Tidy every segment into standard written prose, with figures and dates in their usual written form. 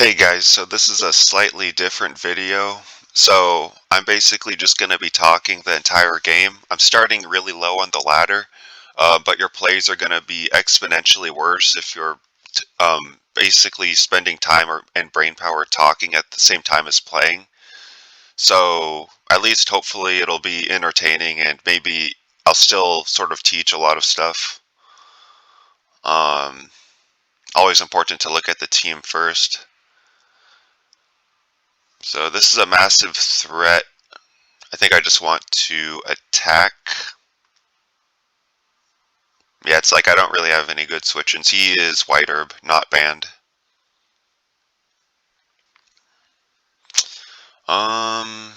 Hey guys, so this is a slightly different video. So I'm basically just going to be talking the entire game. I'm starting really low on the ladder, but your plays are going to be exponentially worse if you're basically spending time and brain power talking at the same time as playing. So at least hopefully it'll be entertaining and maybe I'll still sort of teach a lot of stuff. Um, Always important to look at the team first. So this is a massive threat. I think I just want to attack. Yeah, it's like I don't really have any good switch-ins. He is white herb, not banned. Um,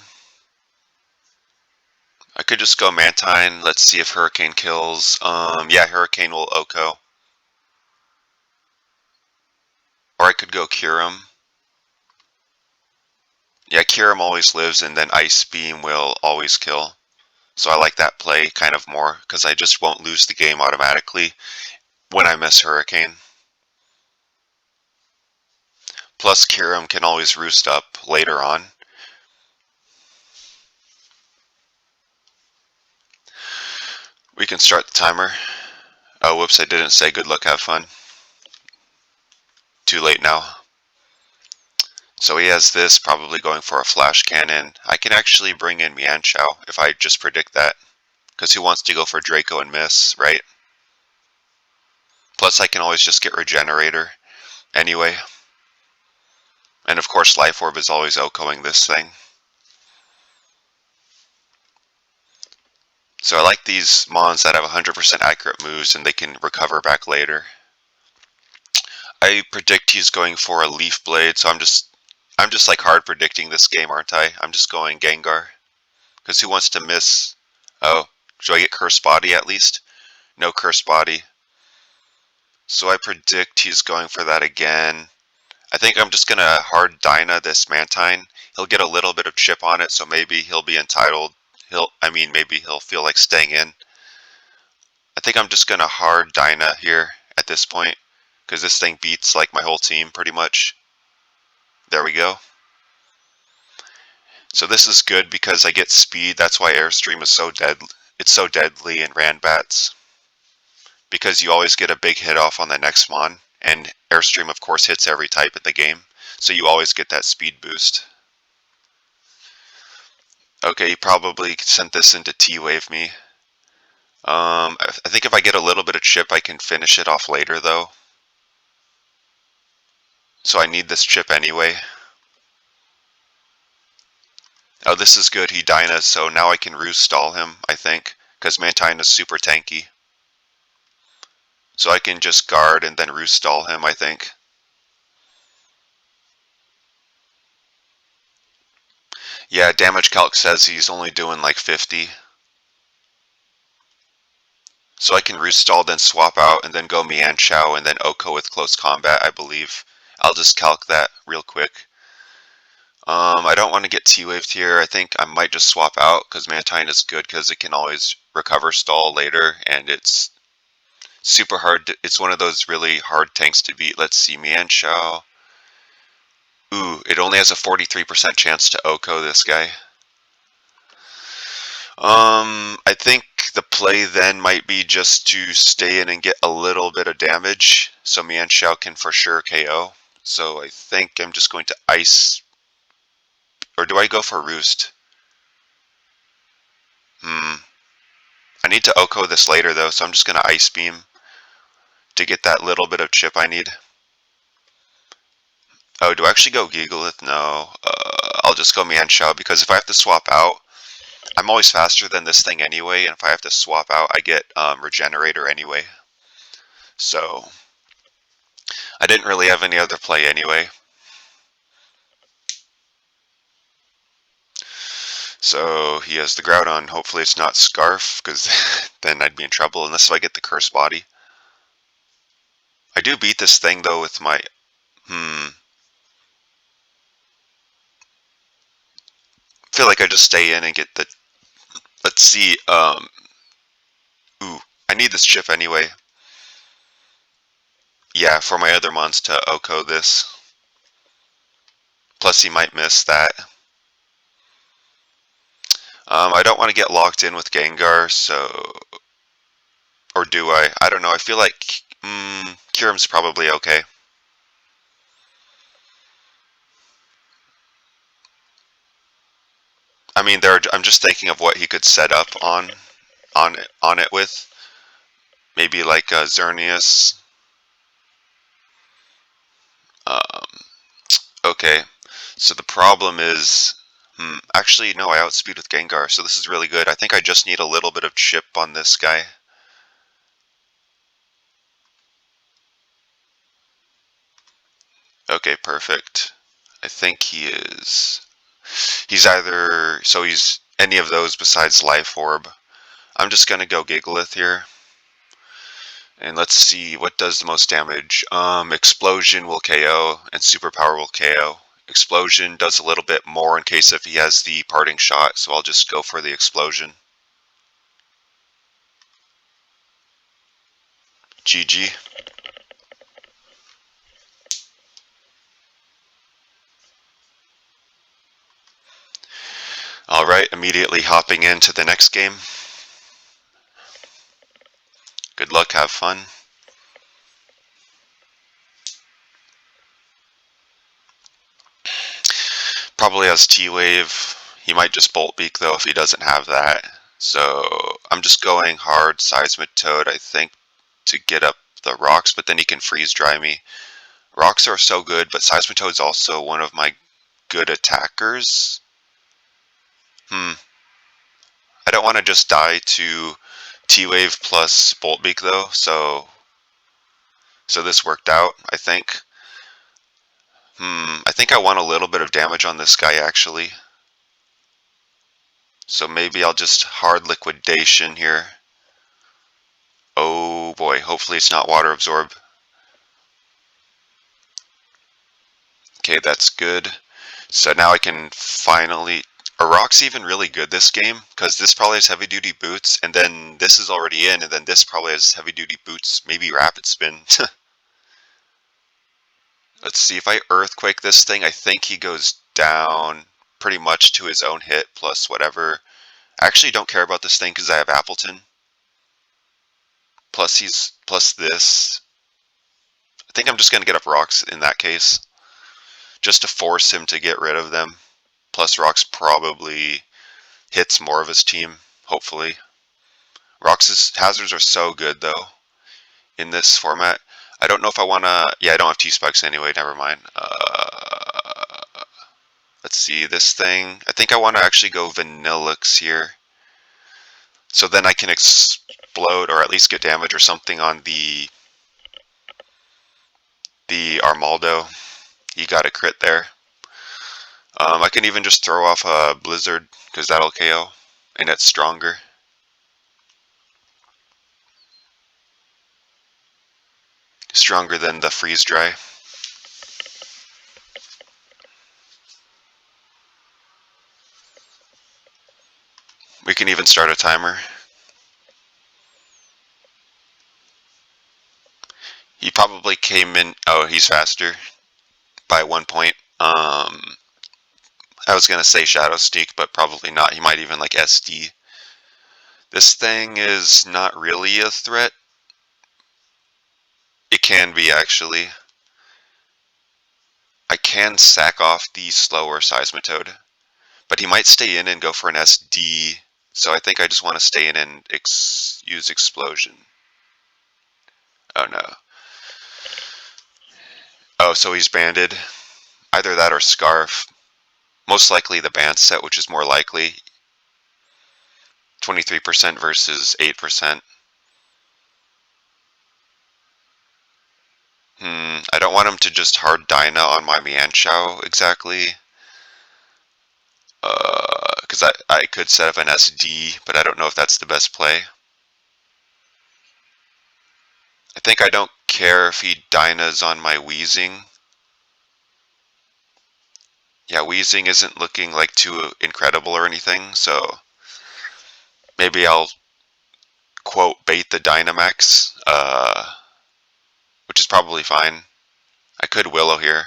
I could just go Mantine. Let's see if Hurricane kills. Yeah, Hurricane will Oko. Or I could go Kyurem. Yeah, Kyurem always lives, and then Ice Beam will always kill. So I like that play kind of more, because I just won't lose the game automatically when I miss Hurricane. Plus, Kyurem can always roost up later on. We can start the timer. Oh, whoops, I didn't say good luck, have fun. Too late now. So he has this, probably going for a flash cannon. I can actually bring in Mianchao if I just predict that. Because he wants to go for Draco and miss, right? Plus I can always just get Regenerator anyway. And of course Life Orb is always OHKOing this thing. So I like these mons that have 100% accurate moves and they can recover back later. I predict he's going for a Leaf Blade, so I'm just like hard predicting this game, aren't I? I'm just going Gengar. Because who wants to miss? Oh, do I get Cursed Body at least? No Cursed Body. So I predict he's going for that again. I think I'm just going to hard Dyna this Mantine. He'll get a little bit of chip on it, so maybe he'll be entitled. Maybe he'll feel like staying in. I think I'm just going to hard Dyna here at this point, because this thing beats like my whole team pretty much. There we go. So this is good because I get speed. That's why Airstream is so dead. It's so deadly in Ranbats. Because you always get a big hit off on the next mon, and Airstream of course hits every type in the game, so you always get that speed boost. Okay, he probably sent this into T-Wave me. I think if I get a little bit of chip I can finish it off later though. So I need this chip anyway. Oh, this is good, he Dynas, so now I can Roost stall him, I think, because Mantine is super tanky. So I can just guard and then Roost stall him, I think. Yeah, damage calc says he's only doing like 50. So I can Roost stall, then swap out, and then go Mianchao, and then OHKO with close combat, I believe. I'll just calc that real quick. I don't want to get T-Waved here. I think I might just swap out, because Mantine is good, because it can always recover stall later, and it's super hard. It's one of those really hard tanks to beat. Let's see, Mianchao. Ooh, it only has a 43% chance to OHKO this guy. I think the play then might be just to stay in and get a little bit of damage, so Mianchao can for sure KO. So I think I'm just going to Ice, or do I go for Roost? I need to OHKO this later though, so I'm just going to Ice Beam to get that little bit of chip I need. Oh, do I actually go Gigalith? No. I'll just go Mianchao, because if I have to swap out, I'm always faster than this thing anyway, and if I have to swap out, I get Regenerator anyway. So I didn't really have any other play anyway. So he has the Groudon. Hopefully it's not Scarf, because then I'd be in trouble unless I get the Curse Body. I do beat this thing though with my... feel like I just stay in and get the... Let's see, ooh, I need this chip anyway. Yeah, for my other mons to OHKO this. Plus he might miss that. I don't want to get locked in with Gengar, so... Or do I? I don't know. I feel like Kyurem's probably okay. I mean, I'm just thinking of what he could set up on it with. Maybe like Xerneas. Um, okay. So the problem is, actually no, I outspeed with Gengar, so this is really good. I think I just need a little bit of chip on this guy. Okay, perfect. I think he's either, so he's any of those besides Life Orb. I'm just gonna go Gigalith here. And let's see, what does the most damage? Explosion will KO, and Superpower will KO. Explosion does a little bit more in case if he has the parting shot, so I'll just go for the Explosion. GG. Alright, immediately hopping into the next game. Good luck, have fun. Probably has T-Wave. He might just Bolt Beak though if he doesn't have that. So I'm just going hard Seismitoad, I think, to get up the rocks, but then he can freeze dry me. Rocks are so good, but Seismitoad's also one of my good attackers. I don't want to just die to T-Wave plus Bolt Beak though, so this worked out, I think. I think I want a little bit of damage on this guy actually. So maybe I'll just hard liquidation here. Oh boy, hopefully it's not water absorb. Okay, that's good. So now I can finally... Are rocks even really good this game? Because this probably has heavy duty boots, and then this is already in, and then this probably has heavy duty boots, maybe rapid spin. Let's see, if I earthquake this thing, I think he goes down pretty much to his own hit plus whatever. I actually don't care about this thing because I have Appleton. Plus this. I think I'm just going to get up rocks in that case, just to force him to get rid of them. Plus rocks probably hits more of his team, hopefully. Rocks' hazards are so good though in this format. I don't know if I want to... Yeah, I don't have T-Spikes anyway, never mind. Let's see, this thing. I think I want to actually go Vanillix here. So then I can explode or at least get damage or something on the Armaldo. He got a crit there. I can even just throw off a Blizzard because that'll KO and it's stronger. Stronger than the freeze dry. We can even start a timer. He probably came in... Oh, he's faster by 1 point. I was going to say Shadow Sneak, but probably not. He might even like SD. This thing is not really a threat. It can be, actually. I can sack off the slower Seismitoad, but he might stay in and go for an SD, so I think I just want to stay in and use Explosion. Oh no. Oh, so he's banded. Either that or Scarf. Most likely the band set, which is more likely. 23% versus 8%. I don't want him to just hard Dyna on my Mianchow exactly. Because I could set up an SD, but I don't know if that's the best play. I think I don't care if he Dynas on my Weezing. Yeah, Weezing isn't looking like too incredible or anything, so maybe I'll quote bait the Dynamax, which is probably fine. I could Willow here.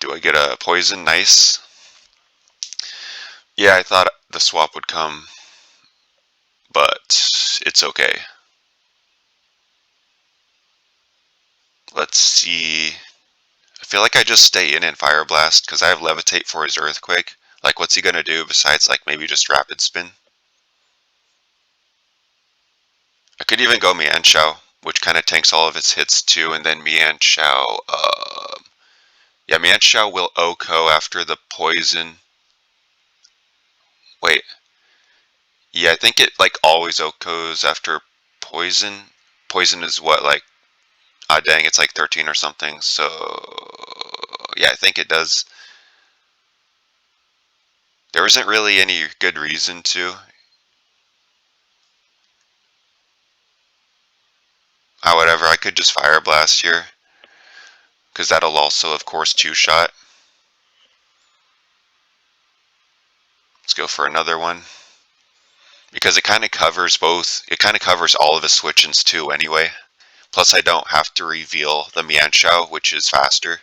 Do I get a poison? Nice. Yeah, I thought the swap would come, but it's okay. Let's see. I feel like I just stay in and Fire Blast because I have Levitate for his Earthquake. Like, what's he gonna do besides, like, maybe just Rapid Spin? I could even go Mianshao, which kind of tanks all of its hits too, and then Mianshao, yeah, Mianshao will OHKO after the poison. Wait, yeah, I think it, like, always OHKOs after poison. Poison is what, like, ah, dang, it's like 13 or something, so, yeah, I think it does. There isn't really any good reason to. Ah, whatever, I could just Fire Blast here, because that'll also, of course, two-shot. Let's go for another one. Because it kind of covers both, it kind of covers all of his switch-ins too anyway. Plus I don't have to reveal the Mianshao, which is faster.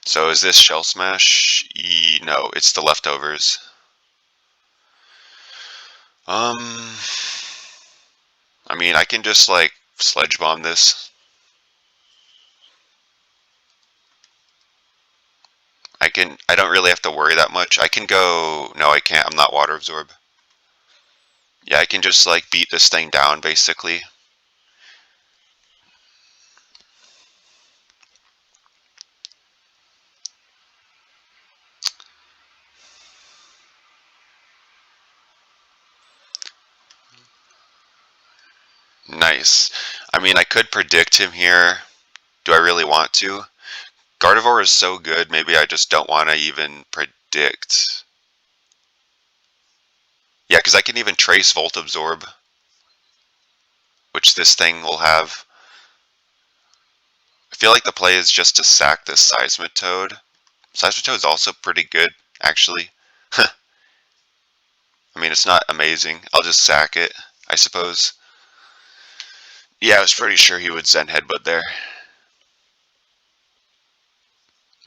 So is this Shell Smash? No, it's the leftovers. I mean, I can just, like, Sledge Bomb this. I don't really have to worry that much. I can go, no I can't, I'm not Water Absorb. Yeah, I can just, like, beat this thing down basically. Nice. I mean, I could predict him here. Do I really want to? Gardevoir is so good, maybe I just don't want to even predict. Yeah, because I can even trace Volt Absorb, which this thing will have. I feel like the play is just to sack this Seismitoad. Seismitoad is also pretty good, actually. I mean, it's not amazing. I'll just sack it, I suppose. Yeah, I was pretty sure he would Zen Headbutt there.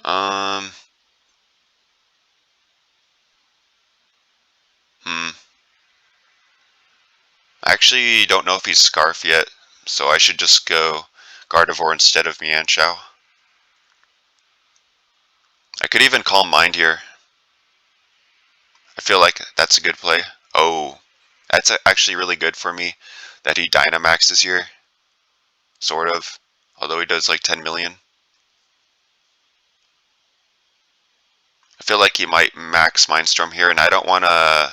Um, hmm. I actually don't know if he's Scarf yet, so I should just go Gardevoir instead of Mianshao. I could even Calm Mind here. I feel like that's a good play. Oh, that's actually really good for me that he Dynamaxes here. Sort of. Although he does like 10 million. I feel like he might max Mindstorm here, and I don't want to.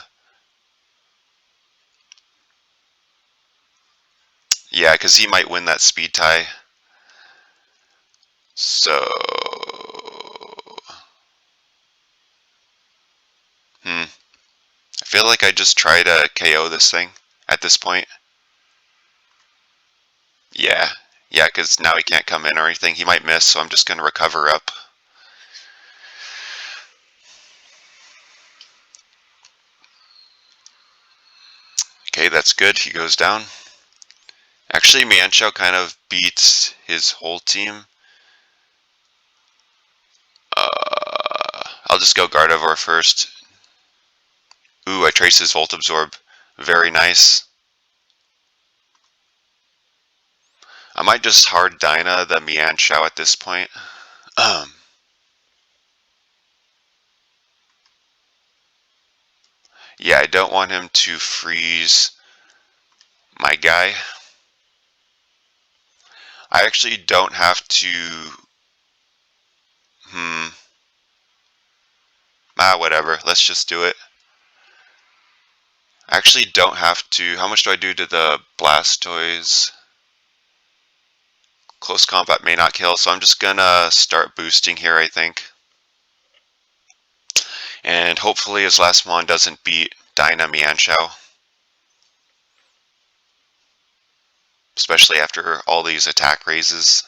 Yeah, because he might win that speed tie. So. I feel like I just try to KO this thing at this point. Yeah. Yeah, because now he can't come in or anything. He might miss, so I'm just going to recover up. Okay, that's good. He goes down. Actually, Mianshao kind of beats his whole team. I'll just go Gardevoir first. Ooh, I trace his Volt Absorb. Very nice. I might just hard Dyna the Mianshao at this point. Yeah, I don't want him to freeze my guy. I actually don't have to. Whatever. Let's just do it. I actually don't have to. How much do I do to the Blastoise? Close combat may not kill, so I'm just gonna start boosting here, I think. And hopefully his last mon doesn't beat Dyna Mianshao. Especially after all these attack raises.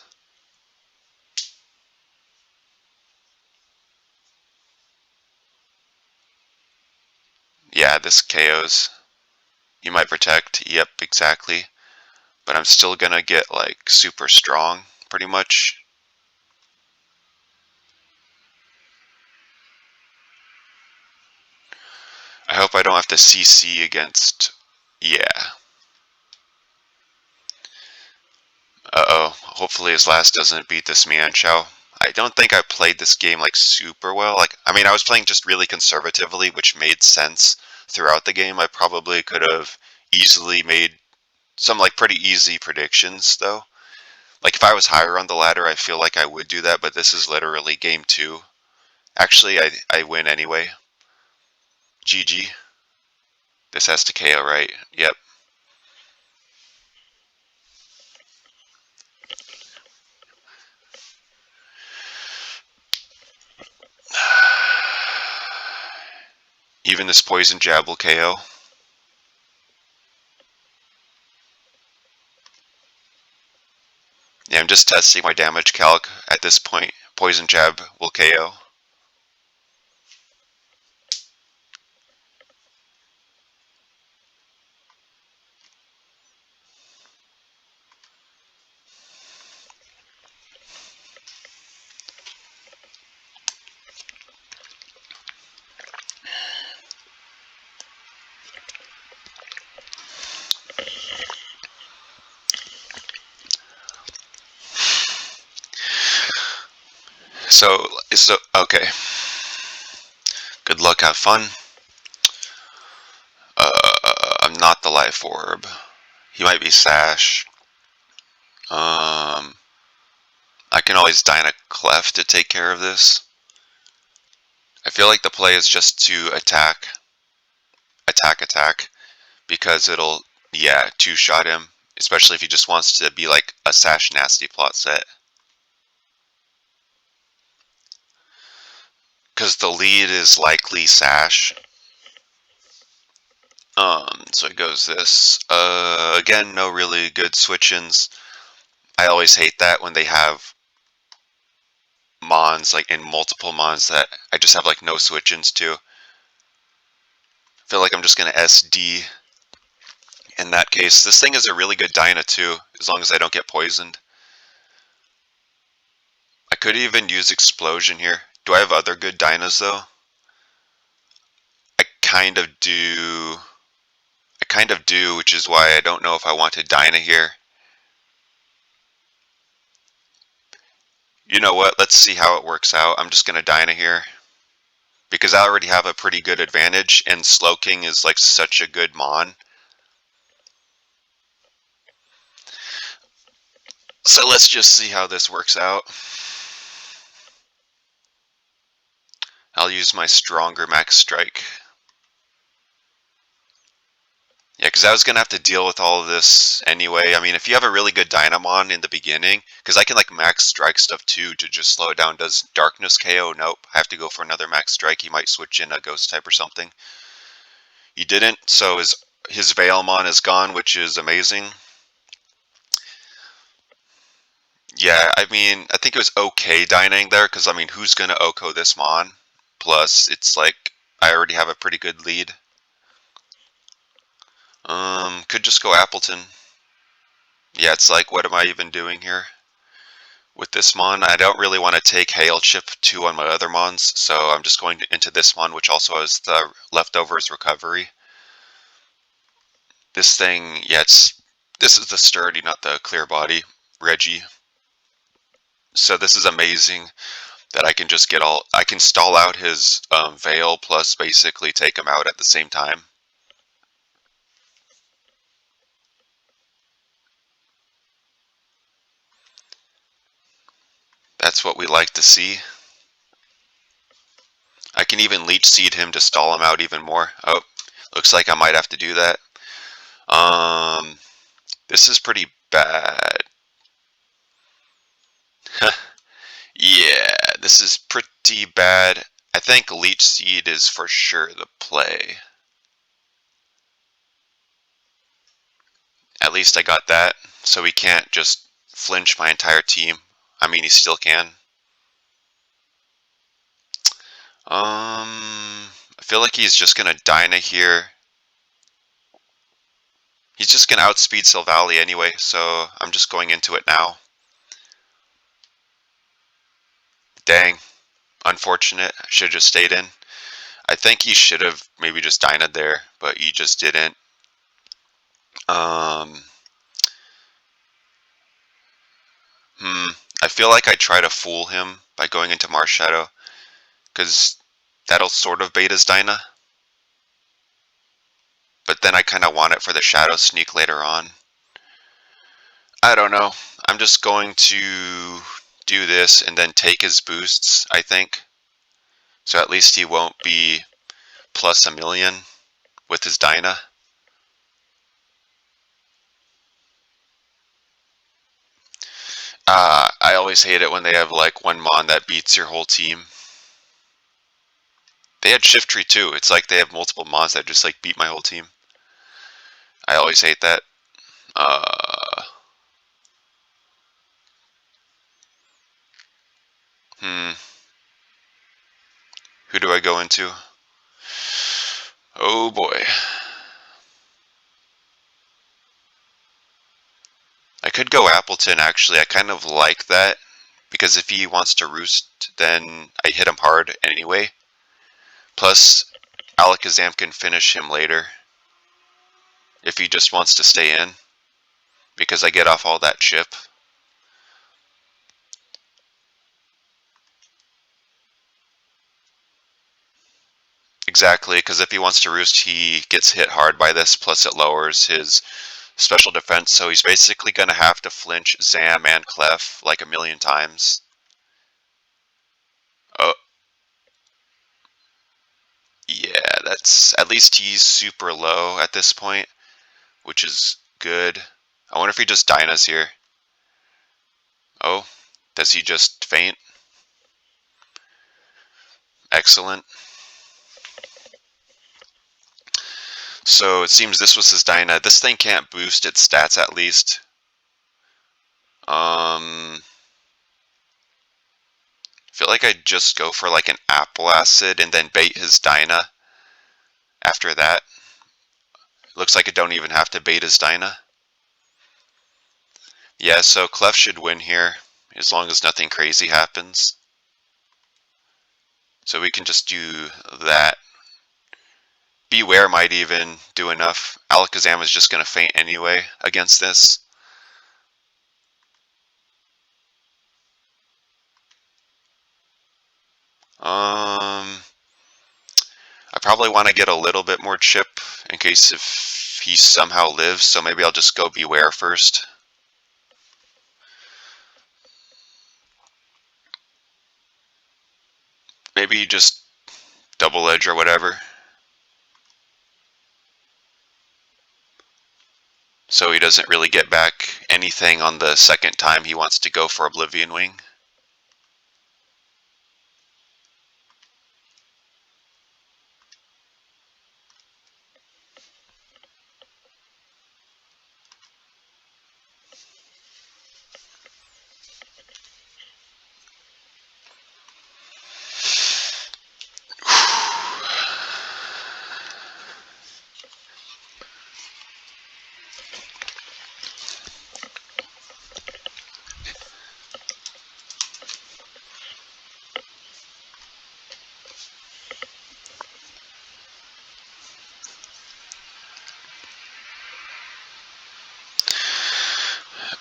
Yeah, this KOs. You might protect. Yep, exactly. But I'm still gonna get, like, super strong, pretty much. I hope I don't have to CC against... Yeah. Uh-oh. Hopefully his last doesn't beat this Mianchow. I don't think I played this game, like, super well. Like, I mean, I was playing just really conservatively, which made sense throughout the game. I probably could have easily made some, like, pretty easy predictions, though. Like, if I was higher on the ladder, I feel like I would do that, but this is literally game 2. Actually, I win anyway. GG. This has to KO, right? Yep. Even this poison jab will KO. Yeah, I'm just testing my damage calc at this point. Poison jab will KO. So okay. Good luck, have fun. I'm not the life orb. He might be Sash. I can always Dyna Clef to take care of this. I feel like the play is just to attack, because it'll, yeah, two-shot him, especially if he just wants to be like a Sash nasty plot set. Because the lead is likely Sash. So it goes this. Again, no really good switch-ins. I always hate that when they have mons, like in multiple mons that I just have like no switch-ins to. I feel like I'm just gonna SD in that case. This thing is a really good Dyna too, as long as I don't get poisoned. I could even use Explosion here. Do I have other good Dynas though? I kind of do. Which is why I don't know if I want to Dyna here. You know what? Let's see how it works out. I'm just gonna Dyna here, because I already have a pretty good advantage, and Slowking is like such a good mon. So let's just see how this works out. I'll use my stronger max strike. Yeah, because I was going to have to deal with all of this anyway. I mean, if you have a really good Dynamon in the beginning, because I can like max strike stuff too to just slow it down. Does Darkness KO? Nope. I have to go for another max strike. He might switch in a Ghost type or something. He didn't, so his Veilmon is gone, which is amazing. Yeah, I mean, I think it was okay Dying there, because I mean, who's going to Oko this Mon? Plus, it's like, I already have a pretty good lead. Could just go Appleton. Yeah, it's like, what am I even doing here? With this Mon, I don't really want to take Hail Chip 2 on my other Mons, so I'm just going into this Mon, which also has the Leftovers Recovery. This thing, yeah, this is the Sturdy, not the Clear Body, Reggie. So this is amazing that I can just I can stall out his Veil, plus basically take him out at the same time. That's what we like to see. I can even Leech Seed him to stall him out even more. Oh, looks like I might have to do that. This is pretty bad. Yeah, this is pretty bad. I think Leech Seed is for sure the play. At least I got that, so he can't just flinch my entire team. I mean, he still can. I feel like he's just gonna Dyna here. He's just gonna outspeed Silvally anyway, so I'm just going into it now. Dang. Unfortunate. I should have just stayed in. I think he should have maybe just Dinah there, but he just didn't. Um, I feel like I try to fool him by going into Mars Shadow, because that'll sort of bait his Dinah. But then I kind of want it for the Shadow Sneak later on. I don't know. I'm just going to do this and then take his boosts, I think. So at least he won't be plus 1,000,000 with his Dinah. I always hate it when they have like one Mon that beats your whole team. They had Shift Tree too. It's like they have multiple Mons that just like beat my whole team. I always hate that. Uh, hmm. Who do I go into? Oh boy. I could go Appleton actually. I kind of like that because if he wants to roost, then I hit him hard anyway. Plus, Alakazam can finish him later if he just wants to stay in because I get off all that chip. Exactly, because if he wants to roost, he gets hit hard by this, plus it lowers his special defense, so he's basically going to have to flinch Zam and Clef like 1,000,000 times. Oh, yeah, that's... At least he's super low at this point, which is good. I wonder if he just Dynas here. Oh, does he just faint? Excellent. So it seems this was his Dyna. This thing can't boost its stats at least. Feel like I'd just go for like an Apple Acid and then bait his Dyna after that. Looks like I don't even have to bait his Dyna. Yeah, so Clef should win here, as long as nothing crazy happens. So we can just do that. Beware might even do enough. Alakazam is just going to faint anyway against this. I probably want to get a little bit more chip in case if he somehow lives, so maybe I'll just go Beware first. Maybe just Double Edge or whatever. So he doesn't really get back anything on the second time he wants to go for Oblivion Wing.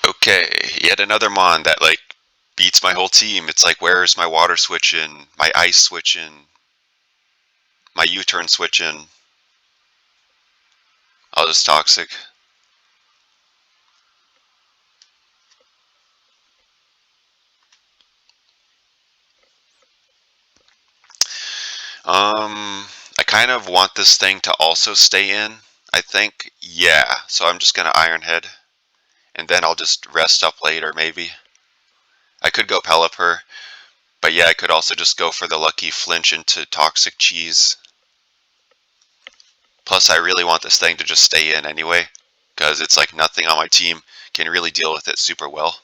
Okay, yet another Mon that like beats my whole team. It's like, where's my water switching, my ice switching, my U-turn switching? I'll just Toxic. I kind of want this thing to also stay in, I think. Yeah, so I'm just gonna Iron Head, and then I'll just rest up later, maybe. I could go Pelipper, but yeah, I could also just go for the lucky flinch into Toxic Cheese. Plus, I really want this thing to just stay in anyway, because it's like nothing on my team can really deal with it super well.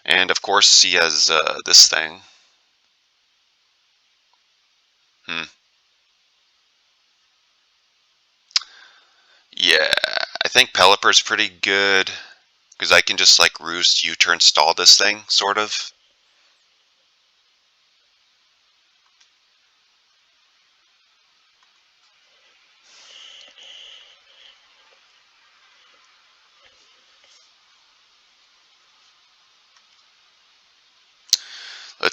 And of course, he has this thing. Yeah, I think Pelipper's pretty good, because I can just like roost, U-turn, stall this thing, sort of.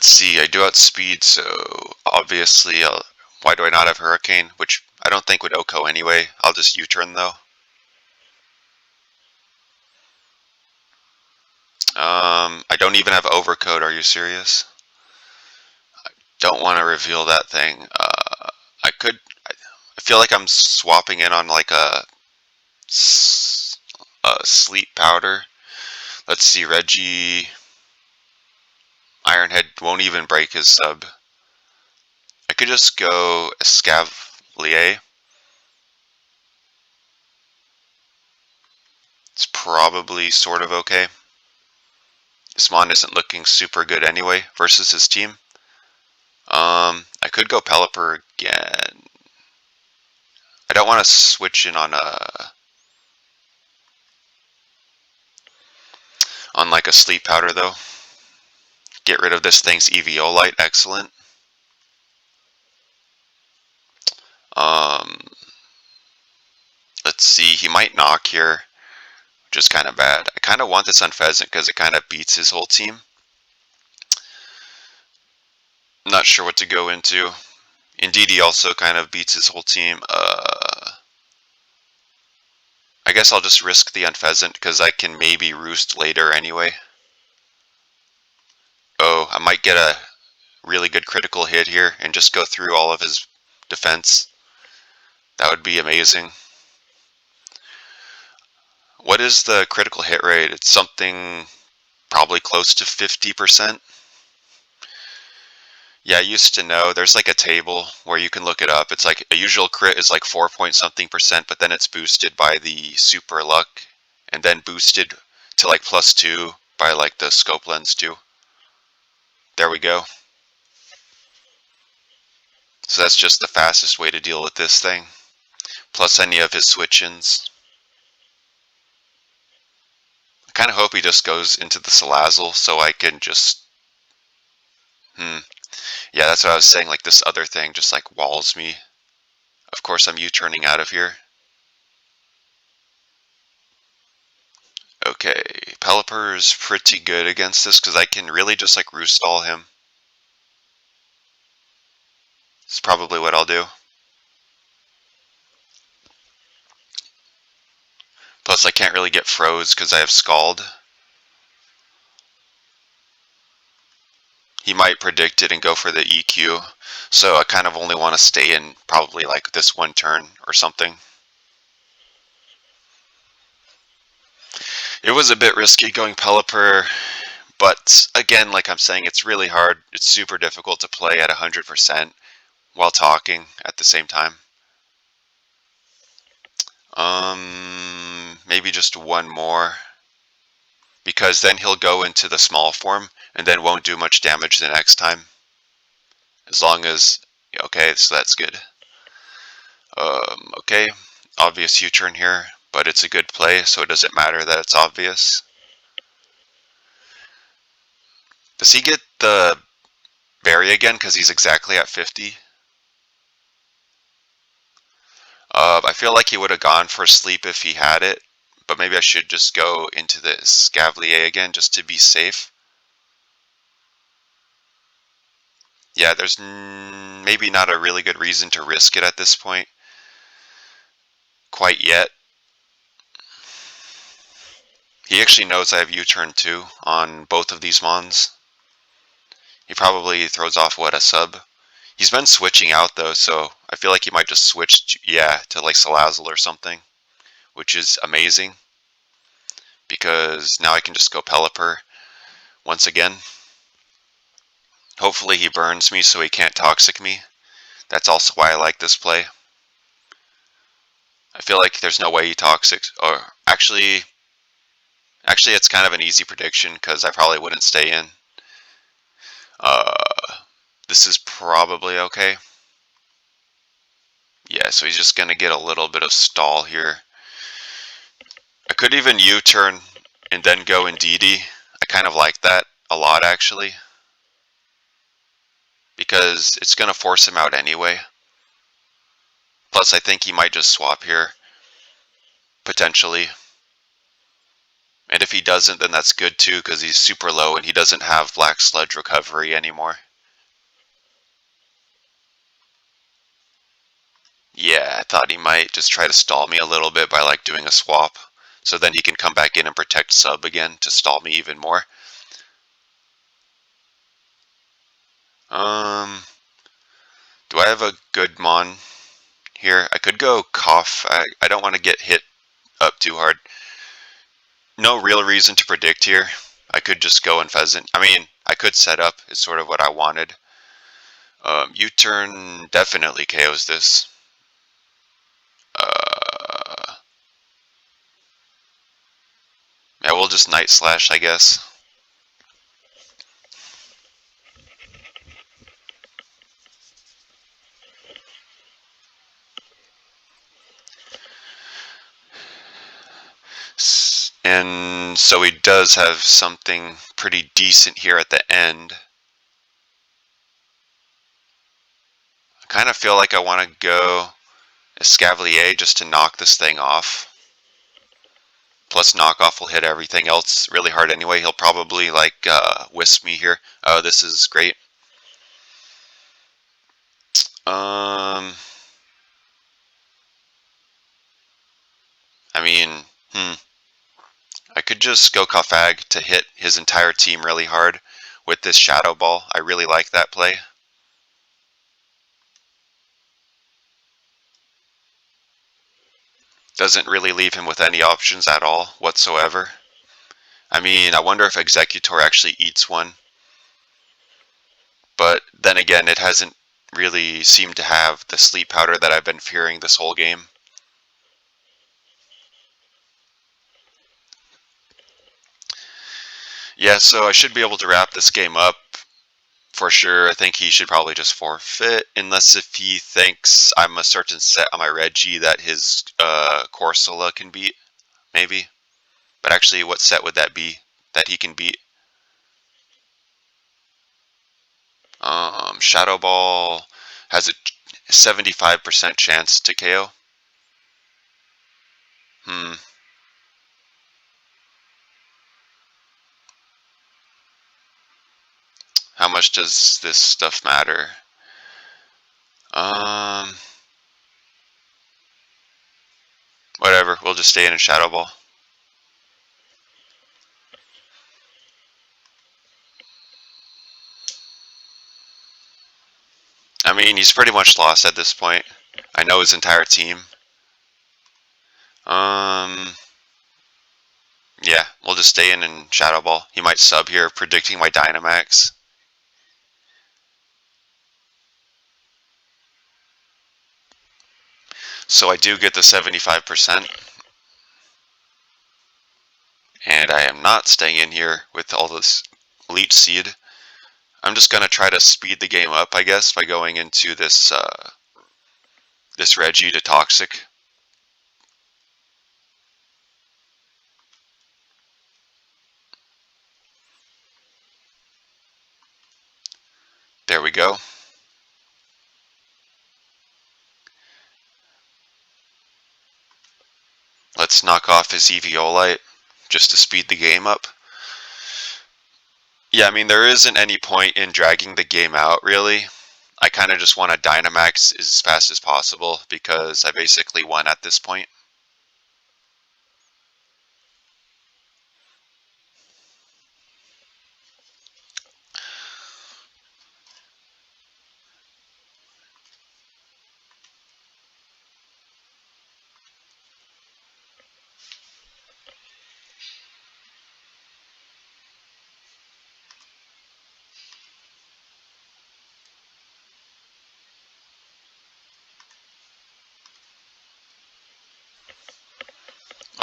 see, I do outspeed, so obviously, why do I not have Hurricane? Which I don't think would OHKO anyway. I'll just U-turn though. I don't even have Overcoat, are you serious? Don't want to reveal that thing. I could, I feel like I'm swapping in on like a Sleep Powder. Let's see, Reggie, Ironhead won't even break his sub. I could just go Escavalier. It's probably sort of okay. This mon isn't looking super good anyway versus his team. I could go Pelipper again. I don't want to switch in on like a Sleep Powder though. Get rid of this thing's EVO light. Excellent. Um, let's see. He might knock here, which is kind of bad. I kind of want this on Pheasant because it kind of beats his whole team. Not sure what to go into. Indeed, he also kind of beats his whole team. I guess I'll just risk the Unpheasant because I can maybe roost later anyway. Oh, I might get a really good critical hit here and just go through all of his defense. That would be amazing. What is the critical hit rate? It's something probably close to 50%. Yeah, I used to know. There's like a table where you can look it up. It's like a usual crit is like 4 point something%, but then it's boosted by the super luck and then boosted to like +2 by like the scope lens too. There we go. So that's just the fastest way to deal with this thing. Plus any of his switch-ins. I kind of hope he just goes into the Salazzle so I can just... Yeah, that's what I was saying, like this other thing just like walls me. Of course I'm U-turning out of here. Okay, Pelipper is pretty good against this because I can really just like roost stall him. It's probably what I'll do. Plus I can't really get froze because I have Scald. He might predict it and go for the EQ. So I kind of only want to stay in probably like this one turn or something. It was a bit risky going Pelipper, but again, like I'm saying, it's really hard. It's super difficult to play at 100% while talking at the same time. Maybe just one more. Because then he'll go into the small form and then won't do much damage the next time. As long as... Okay, so that's good. Okay, obvious U-turn here, but it's a good play, so it doesn't matter that it's obvious. Does he get the berry again because he's exactly at 50? I feel like he would have gone for sleep if he had it, but maybe I should just go into the Scavalier again just to be safe. Yeah, there's maybe not a really good reason to risk it at this point. Quite yet. He actually knows I have U-turn too on both of these mons. He probably throws off, what, a sub? He's been switching out though, so I feel like he might just switch, yeah, to like Salazzle or something, which is amazing. Because now I can just go Pelipper once again. Hopefully he burns me so he can't toxic me. That's also why I like this play. I feel like there's no way he toxic, or actually it's kind of an easy prediction because I probably wouldn't stay in. This is probably okay. Yeah, so he's just gonna get a little bit of stall here. I could even U-turn and then go in DD. I kind of like that a lot actually, because it's gonna force him out anyway. Plus I think he might just swap here, potentially. And if he doesn't, then that's good too, because he's super low and he doesn't have Black Sludge recovery anymore. Yeah, I thought he might just try to stall me a little bit by like doing a swap. So then he can come back in and protect sub again to stall me even more. Um, do I have a good Mon here? I could go Cough. I don't want to get hit up too hard. No real reason to predict here. I could just go and Pheasant. I mean, I could set up is sort of what I wanted. U-turn definitely KOs this. Yeah, we'll just Night Slash, I guess. And so he does have something pretty decent here at the end. I kind of feel like I want to go Escavalier just to knock this thing off. Plus knockoff will hit everything else really hard anyway. He'll probably like wisp me here. Oh, this is great. I mean, I could just go Kafag to hit his entire team really hard with this Shadow Ball. I really like that play. Doesn't really leave him with any options at all whatsoever. I mean, I wonder if Executor actually eats one. But then again, it hasn't really seemed to have the sleep powder that I've been fearing this whole game. Yeah, so I should be able to wrap this game up for sure. I think he should probably just forfeit, unless if he thinks I'm a certain set on my Reggie that his Corsola can beat, maybe. But actually, what set would that be that he can beat? Shadow Ball has a 75% chance to KO. How much does this stuff matter? Whatever. We'll just stay in a Shadow Ball. I mean, he's pretty much lost at this point. I know his entire team. Yeah, we'll just stay in and Shadow Ball. He might sub here, predicting my Dynamax. So I do get the 75%. And I am not staying in here with all this Leech Seed. I'm just going to try to speed the game up, I guess, by going into this this Reggie to Toxic. There we go. Let's knock off his Eviolite just to speed the game up. Yeah, I mean, there isn't any point in dragging the game out, really. I kind of just want to Dynamax as fast as possible because I basically won at this point.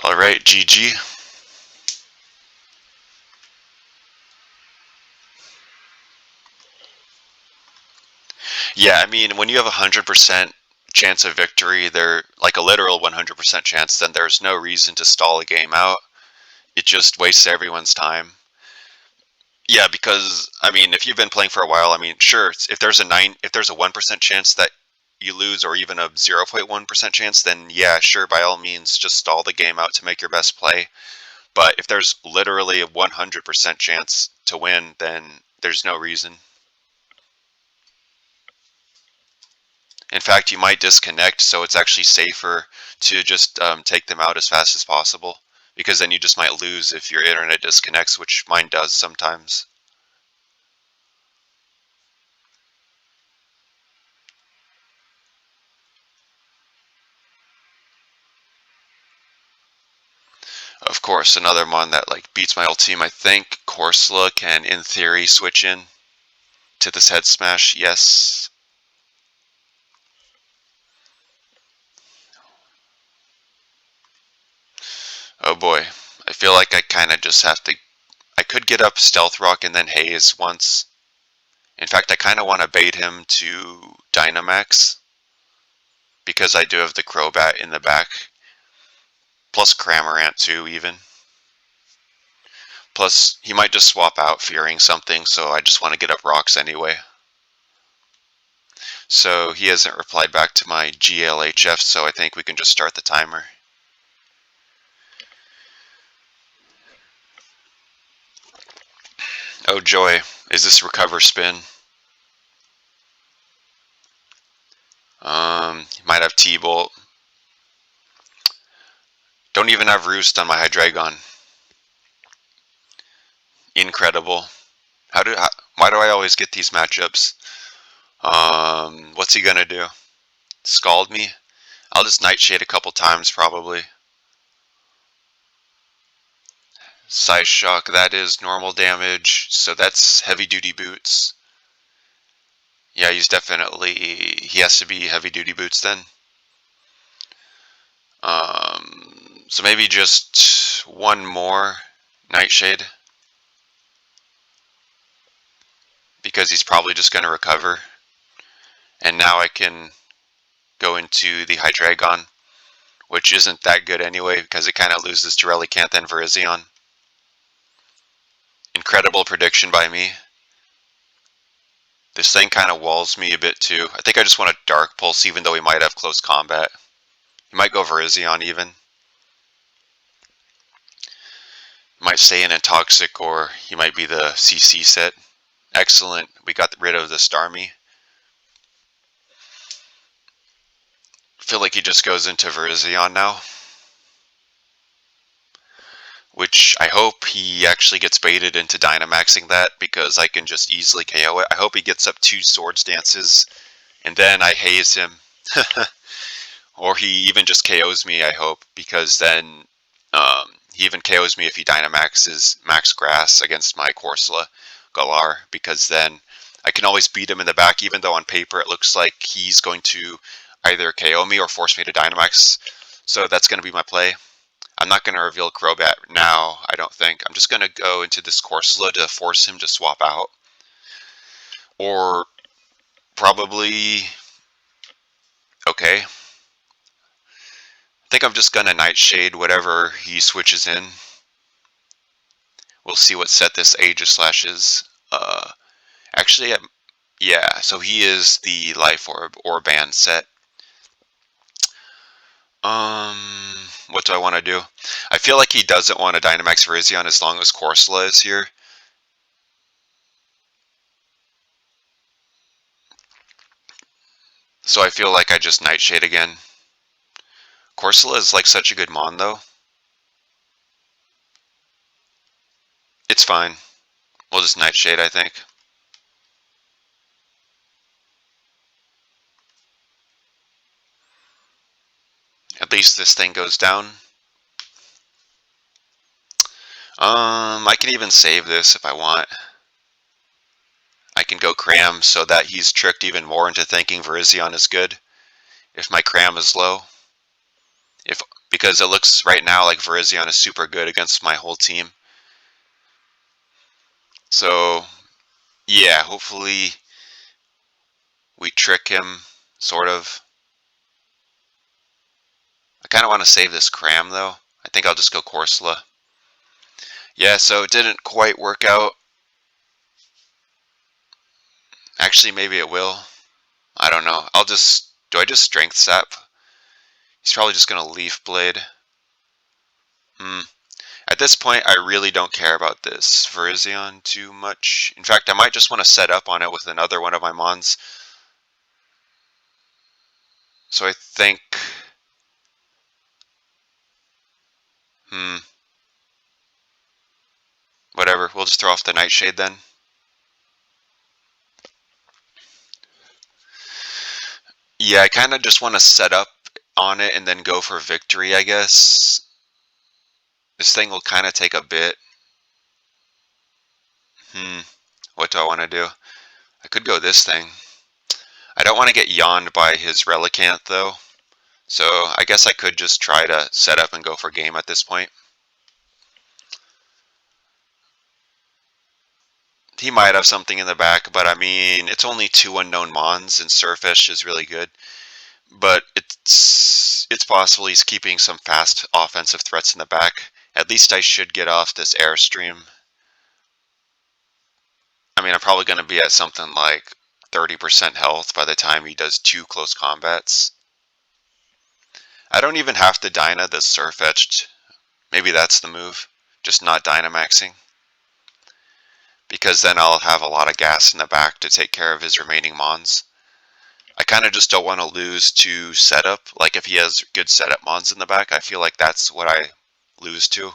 Alright, GG. Yeah, I mean, when you have 100% chance of victory, like a literal 100% chance, then there's no reason to stall a game out. It just wastes everyone's time. Yeah, because I mean, if you've been playing for a while, I mean, sure, if there's a 1% chance that you lose, or even a 0.1% chance, then yeah, sure, by all means, just stall the game out to make your best play. But if there's literally a 100% chance to win, then there's no reason. In fact, you might disconnect, so it's actually safer to just take them out as fast as possible, because then you just might lose if your internet disconnects, which mine does sometimes. Of course, another one that like beats my old team. I think Corsola can, in theory, switch in to this head smash. Yes. Oh boy. I feel like I kind of just have to. I could get up Stealth Rock and then Haze once. In fact, I kind of want to bait him to Dynamax because I do have the Crobat in the back. Plus Cramorant too, even. Plus, he might just swap out fearing something, so I just want to get up rocks anyway. So he hasn't replied back to my GLHF, so I think we can just start the timer. Oh joy, is this recover spin? He might have T-Bolt. Don't even have Roost on my Hydreigon. Incredible. Why do I always get these matchups? What's he gonna do? Scald me? I'll just Nightshade a couple times probably. Size Shock, that is normal damage, so that's heavy duty boots. Yeah, he has to be heavy duty boots then. So maybe just one more Nightshade. Because he's probably just going to recover. And now I can go into the Hydreigon, which isn't that good anyway, because it kind of loses to Relicanth and Virizion. Incredible prediction by me. This thing kind of walls me a bit too. I think I just want a Dark Pulse, even though he might have close combat. He might go Virizion even. He might stay in Toxic, or he might be the CC set. Excellent. We got rid of the Starmie. Feel like he just goes into Virizion now. Which I hope he actually gets baited into Dynamaxing that, because I can just easily KO it. I hope he gets up 2 Swords Dances, and then I haze him. Or he even just KOs me, I hope, because then he even KOs me if he Dynamaxes Max Grass against my Corsola Galar, because then I can always beat him in the back, even though on paper it looks like he's going to either KO me or force me to Dynamax. So that's going to be my play. I'm not going to reveal Crobat now, I don't think. I'm just going to go into this Corsola to force him to swap out. Or probably... Okay. I think I'm just going to Nightshade whatever he switches in. We'll see what set this Aegislash is. Actually, yeah, so he is the Life Orb Band set. What do I want to do? I feel like he doesn't want to Dynamax Virizion as long as Corsola is here. So I feel like I just Nightshade again. Corsola is like such a good mon though. It's fine. We'll just Nightshade, I think. At least this thing goes down. I can even save this if I want. I can go Cram so that he's tricked even more into thinking Virizion is good if my Cram is low. Because it looks right now like Virizion is super good against my whole team. So, yeah, hopefully we trick him, sort of. I kind of want to save this Cram, though. I think I'll just go Corsola. Yeah, so it didn't quite work out. Actually, maybe it will. I don't know. Do I just Strength Sap? He's probably just going to Leaf Blade. At this point, I really don't care about this Virizion too much. In fact, I might just want to set up on it with another one of my Mons. So I think... Whatever, we'll just throw off the Nightshade then. Yeah, I kind of just want to set up on it and then go for victory, I guess. This thing will kind of take a bit. What do I want to do? I could go this thing. I don't want to get yawned by his Relicanth, though. So I guess I could just try to set up and go for game at this point. He might have something in the back, but I mean, it's only 2 unknown Mons, and Surfish is really good. But it's possible he's keeping some fast offensive threats in the back. At least I should get off this Airstream. I mean, I'm probably going to be at something like 30% health by the time he does 2 close combats. I don't even have to Dyna the Surfetched. Maybe that's the move. Just not Dynamaxing. Because then I'll have a lot of gas in the back to take care of his remaining Mons. I kind of just don't want to lose to setup. Like if he has good setup Mons in the back, I feel like that's what I lose to.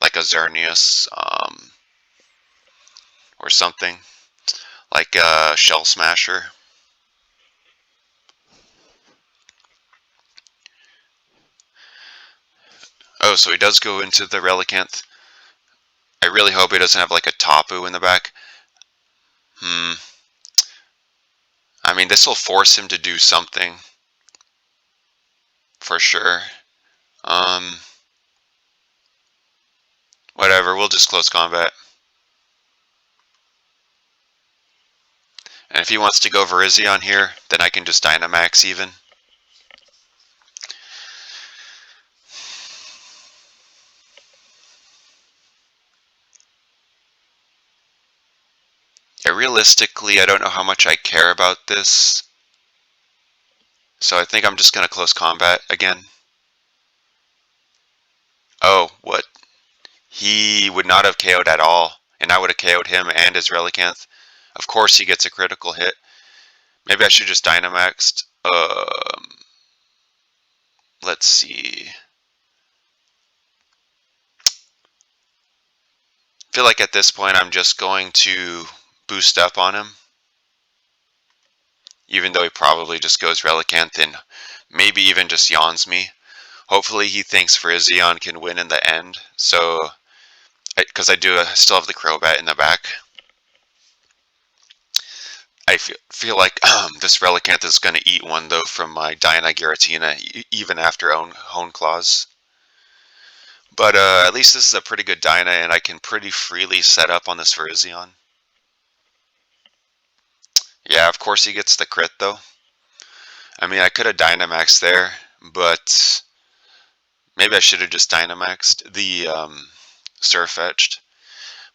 Like a Xerneas, or something. Like a Shell Smasher. Oh, so he does go into the Relicanth. I really hope he doesn't have like a Tapu in the back. I mean, this will force him to do something. For sure. Whatever, we'll just close combat. And if he wants to go Virizion here, then I can just Dynamax even. Yeah, realistically, I don't know how much I care about this. So I think I'm just going to close combat again. Oh, what? He would not have KO'd at all. And I would have KO'd him and his Relicanth. Of course he gets a critical hit. Maybe I should just Dynamaxed. Let's see. I feel like at this point I'm just going to boost up on him. Even though he probably just goes Relicanth and maybe even just yawns me. Hopefully he thinks Virizion can win in the end. So, because I do still have the Crobat in the back. I feel like this Relicanth is going to eat one, though, from my Diana Giratina, even after Hone Claws. But at least this is a pretty good Dyna, and I can pretty freely set up on this Virizion. Yeah, of course he gets the crit, though. I mean, I could have Dynamaxed there, but maybe I should have just Dynamaxed the Surfetched.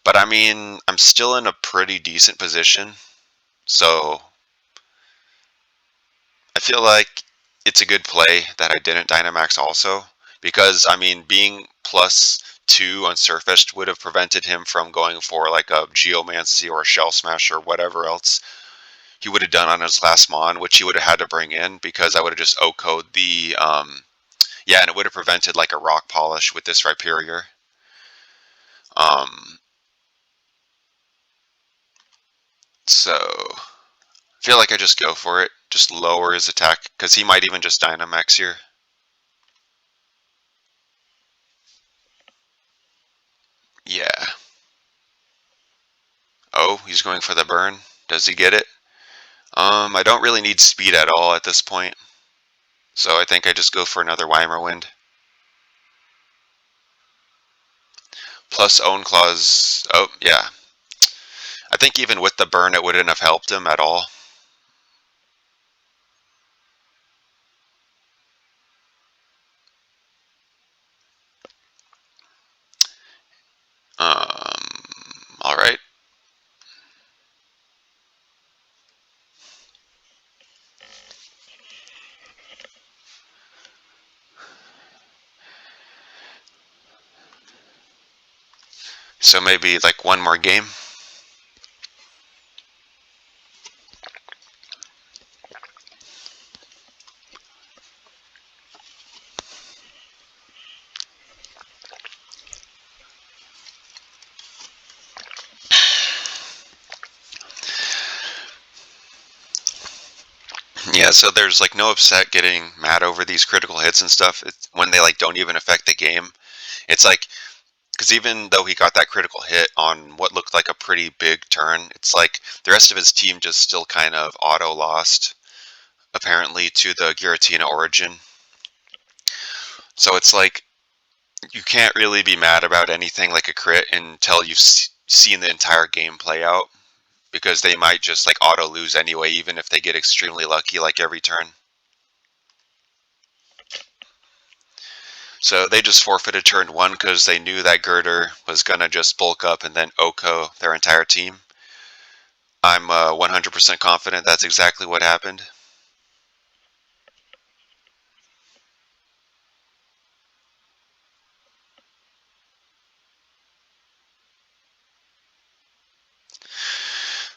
But I mean, I'm still in a pretty decent position, so I feel like it's a good play that I didn't Dynamax also, because I mean, being +2 on Surfetched would have prevented him from going for like a Geomancy or a Shell Smash or whatever else he would have done on his last Mon, which he would have had to bring in because I would have just O-code the, yeah, and it would have prevented like a Rock Polish with this Rhyperior. So, I feel like I just go for it, just lower his attack, because he might even just Dynamax here. Yeah. Oh, he's going for the burn. Does he get it? I don't really need speed at all at this point. So I think I just go for another Wild. Plus Own Claws. Oh, yeah. I think even with the burn, it wouldn't have helped him at all. Alright. So maybe like one more game. Yeah, so there's like no upset getting mad over these critical hits and stuff. It's when they like don't even affect the game. It's like, because even though he got that critical hit on what looked like a pretty big turn, it's like the rest of his team just still kind of auto lost, apparently, to the Giratina origin. So it's like you can't really be mad about anything like a crit until you've seen the entire game play out, because they might just like auto lose anyway, even if they get extremely lucky like every turn. So they just forfeited turn one because they knew that Girder was gonna just bulk up and then Oko their entire team. I'm 100% confident that's exactly what happened.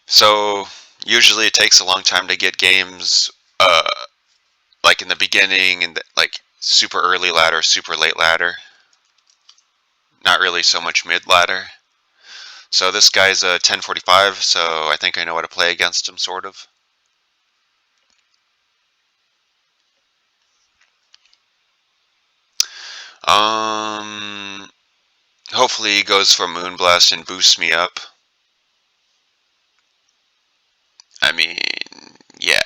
So usually it takes a long time to get games, like in the beginning and like super early ladder, super late ladder. Not really so much mid ladder. So this guy's a 1045, so I think I know how to play against him, sort of. Um, Hopefully he goes for Moonblast and boosts me up. I mean, yeah.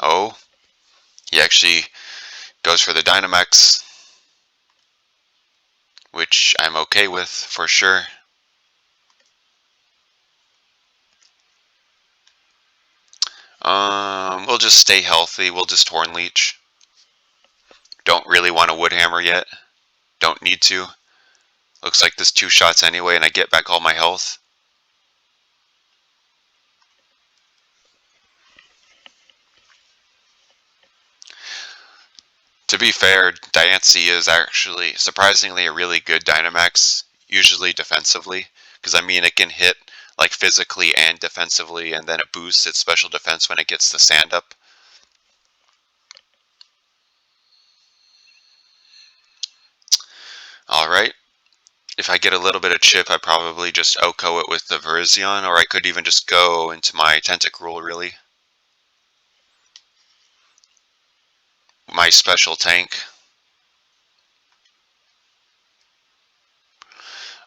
Oh, he actually goes for the Dynamax, which I'm okay with for sure. We'll just stay healthy. We'll just Horn Leech. Don't really want a Wood Hammer yet. Don't need to. Looks like this 2 shots anyway, and I get back all my health. To be fair, Diancie is actually surprisingly a really good Dynamax, usually defensively, because I mean it can hit like physically and defensively, and then it boosts its special defense when it gets the sand up. Alright, if I get a little bit of chip, I probably just Oko it with the Virizion, or I could even just go into my Tentacruel, really. My special tank.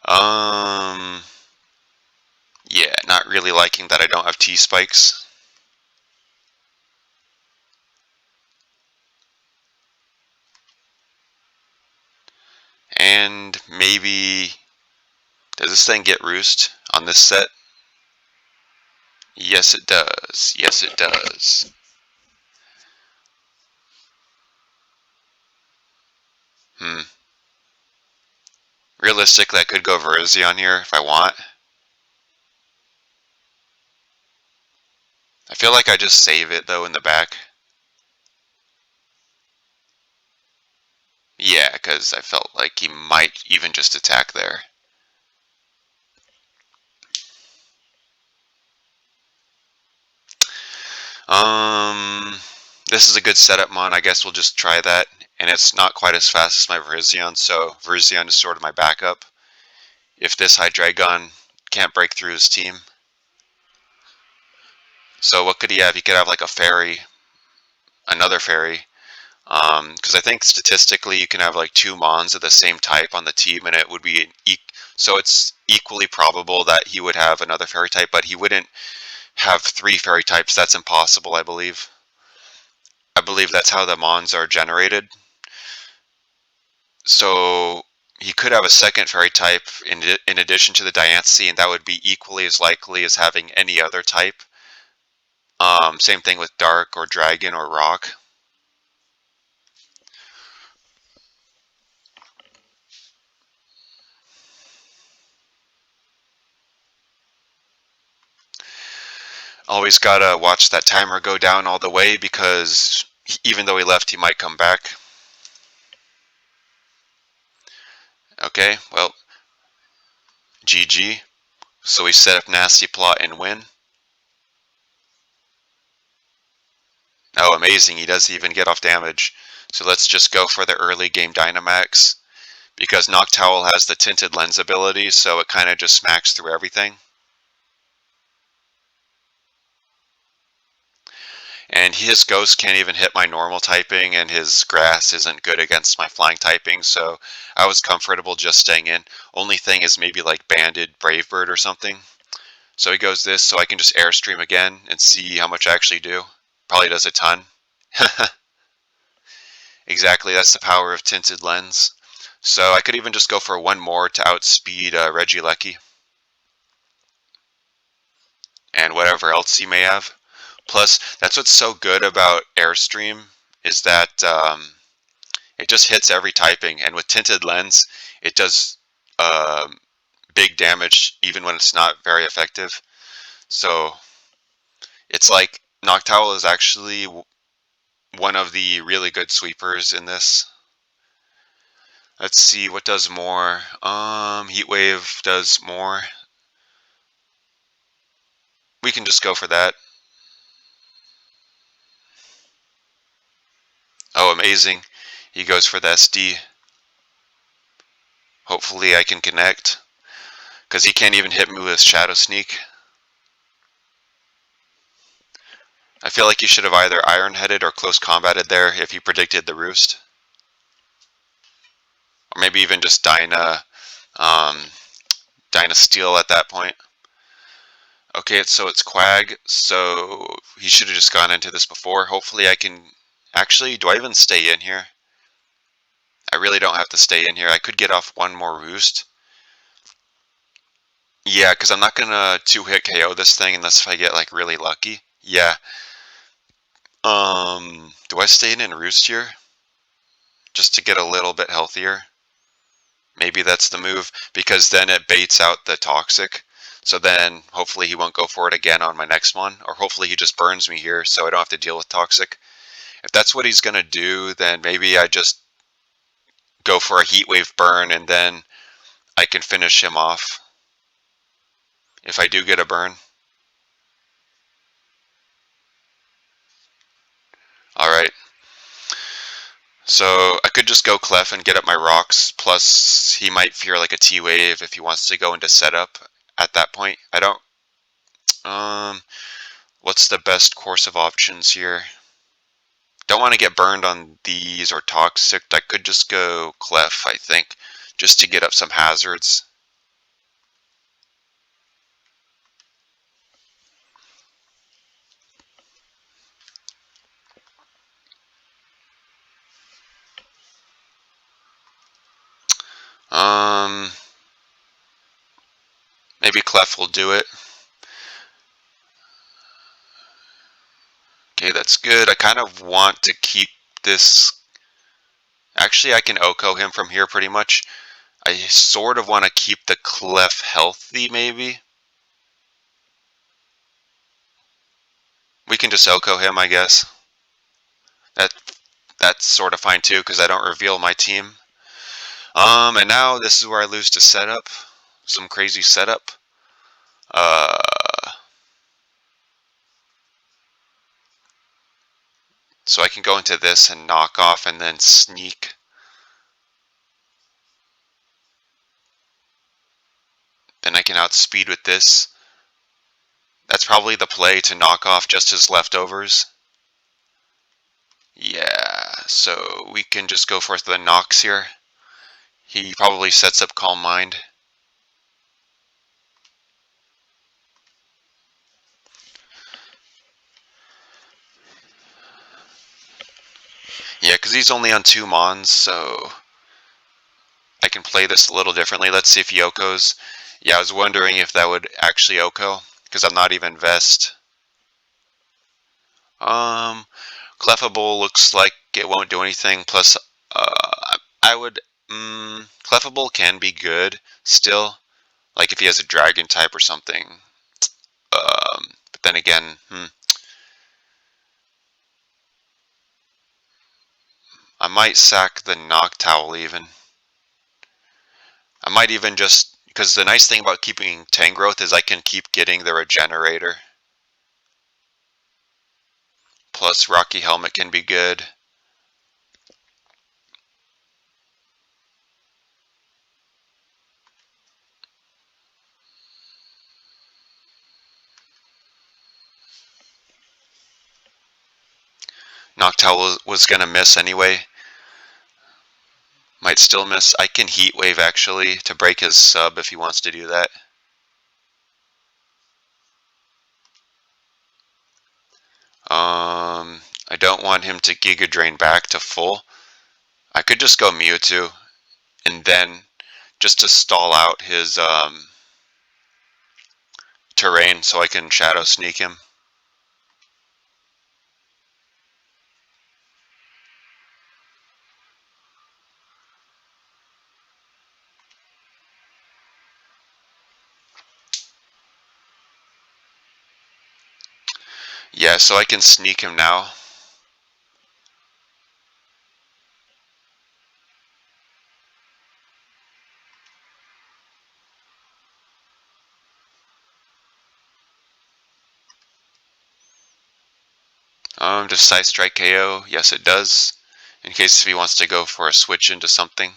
Um, yeah, not really liking that I don't have T-Spikes. And maybe... Does this thing get Roost on this set? Yes, it does. Yes, it does. Hmm. Realistically, I could go Virizion here if I want. I feel like I just save it, though, in the back. Yeah, because I felt like he might even just attack there. Um, this is a good setup mon. I guess we'll just try that. And it's not quite as fast as my Virizion, so Virizion is sort of my backup if this Hydreigon can't break through his team. So what could he have? He could have like a fairy, another fairy. Because I think statistically you can have like 2 Mons of the same type on the team, and it would be so it's equally probable that he would have another fairy type, but he wouldn't have 3 fairy types. That's impossible, I believe. I believe that's how the Mons are generated. So he could have a second fairy type in addition to the Diancie, and that would be equally as likely as having any other type. Same thing with Dark or Dragon or Rock. Always gotta watch that timer go down all the way, because even though he left, he might come back. Okay, well, GG. So we set up Nasty Plot and win. Oh, amazing. He doesn't even get off damage. So let's just go for the early game Dynamax. Because Noctowl has the Tinted Lens ability, so it kind of just smacks through everything. And his Ghost can't even hit my normal typing, and his Grass isn't good against my flying typing, so I was comfortable just staying in. Only thing is maybe like Banded Brave Bird or something. So he goes this, so I can just Airstream again and see how much I actually do. Probably does a ton. Exactly, that's the power of Tinted Lens. So I could even just go for one more to outspeed Regieleki. And whatever else he may have. Plus, that's what's so good about Airstream is that it just hits every typing. And with Tinted Lens, it does big damage even when it's not very effective. So it's like Noctowl is actually one of the really good sweepers in this. Let's see what does more. Heat Wave does more. We can just go for that. Oh, amazing. He goes for the SD. Hopefully I can connect. Because he can't even hit me with Shadow Sneak. I feel like he should have either Iron-Headed or Close Combated there if he predicted the Roost. Or maybe even just Dyna Steel at that point. Okay, so it's Quag, so he should have just gone into this before. Hopefully I can... Actually, do I even stay in here? I really don't have to stay in here. I could get off one more Roost. Yeah, because I'm not going to two-hit KO this thing unless if I get, like, really lucky. Yeah. Do I stay in Roost here? Just to get a little bit healthier? Maybe that's the move, because then it baits out the Toxic. So then, hopefully he won't go for it again on my next one. Or hopefully he just burns me here, so I don't have to deal with Toxic. If that's what he's going to do, then maybe I just go for a Heat Wave burn, and then I can finish him off. If I do get a burn. Alright. So I could just go Clef and get up my rocks, plus he might fear like a T-Wave if he wants to go into setup at that point. I don't... what's the best course of options here? Don't want to get burned on these or Toxic. I could just go Clef, I think, just to get up some hazards. Maybe Clef will do it. Okay, that's good. I kind of want to keep this... Actually, I can Oko him from here pretty much. I sort of want to keep the Clef healthy, maybe. We can just Oko him, I guess. That's sort of fine too, because I don't reveal my team. And now this is where I lose to setup. Some crazy setup. So I can go into this and knock off and then sneak. Then I can outspeed with this. That's probably the play, to knock off just his leftovers. Yeah, so we can just go for the knocks here. He probably sets up Calm Mind. Yeah, because he's only on 2 Mons, so I can play this a little differently. Let's see if he Okos. Yeah, I was wondering if that would actually Oko, because I'm not even Vest. Clefable looks like it won't do anything, plus I would... Clefable can be good still, like if he has a Dragon type or something. But then again, I might sack the Noctowl even. I might even just Because the nice thing about keeping Tangrowth is I can keep getting the regenerator. Plus Rocky Helmet can be good. Noctowl was gonna miss anyway. Might still miss. I can Heat Wave actually to break his sub if he wants to do that. I don't want him to Giga Drain back to full. I could just go Mewtwo, and then just to stall out his terrain so I can Shadow Sneak him. Yeah, so I can sneak him now. Does Side Strike KO? Yes, it does. In case if he wants to go for a switch into something.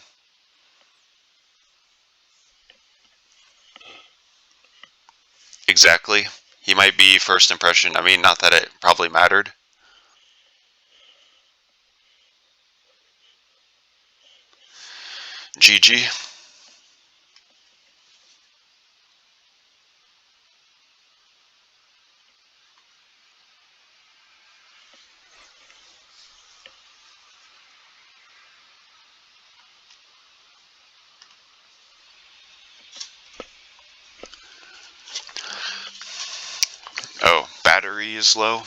Exactly. He might be first impression. I mean, not that it probably mattered. GG. Oh, battery is low.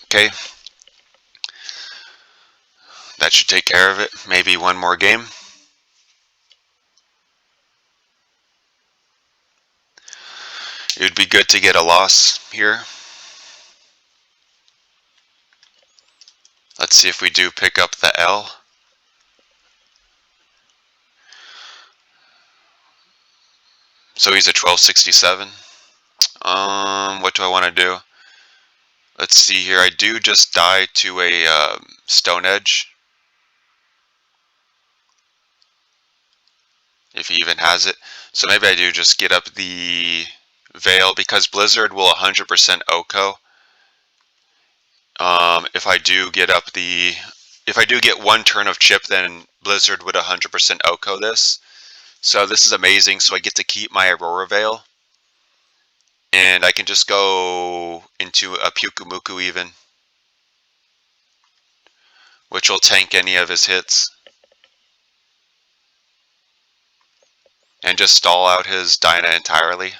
Okay. That should take care of it. Maybe one more game. It would be good to get a loss here. Let's see if we do pick up the L. So he's a 1267. What do I want to do? Let's see here. I do just die to a Stone Edge. If he even has it. So maybe I do just get up the Veil because Blizzard will 100% OHKO. If I do get up the... If I do get one turn of chip, then Blizzard would 100% OHKO this. So this is amazing. So I get to keep my Aurora Veil. And I can just go into a Pyukumuku even. Which will tank any of his hits. And just stall out his Dyna entirely.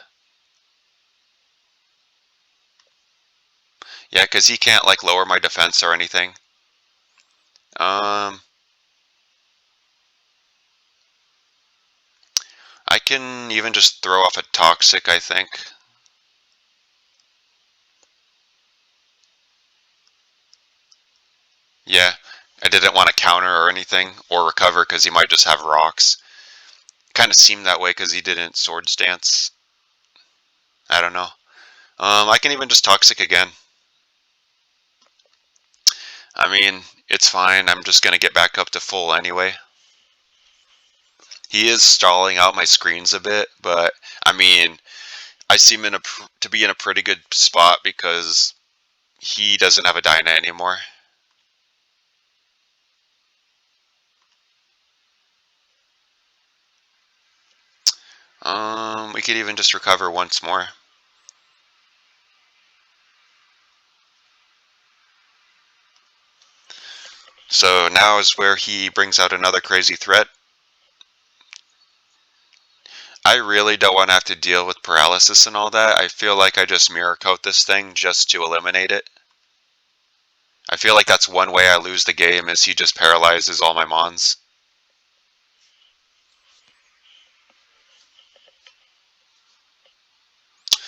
Yeah, because he can't like lower my defense or anything. I can even just throw off a Toxic, I think. Yeah, I didn't want to counter or anything, or recover because he might just have rocks. Kind of seemed that way because he didn't Swords Dance. I don't know. I can even just Toxic again. I mean, it's fine. I'm just going to get back up to full anyway. He is stalling out my screens a bit, but I mean, I seem to be in a pretty good spot because he doesn't have a Dyna anymore. We could even just recover once more. So now is where he brings out another crazy threat. I really don't want to have to deal with paralysis and all that. I feel like I just mirror coat this thing just to eliminate it. I feel like that's one way I lose the game is he just paralyzes all my mons.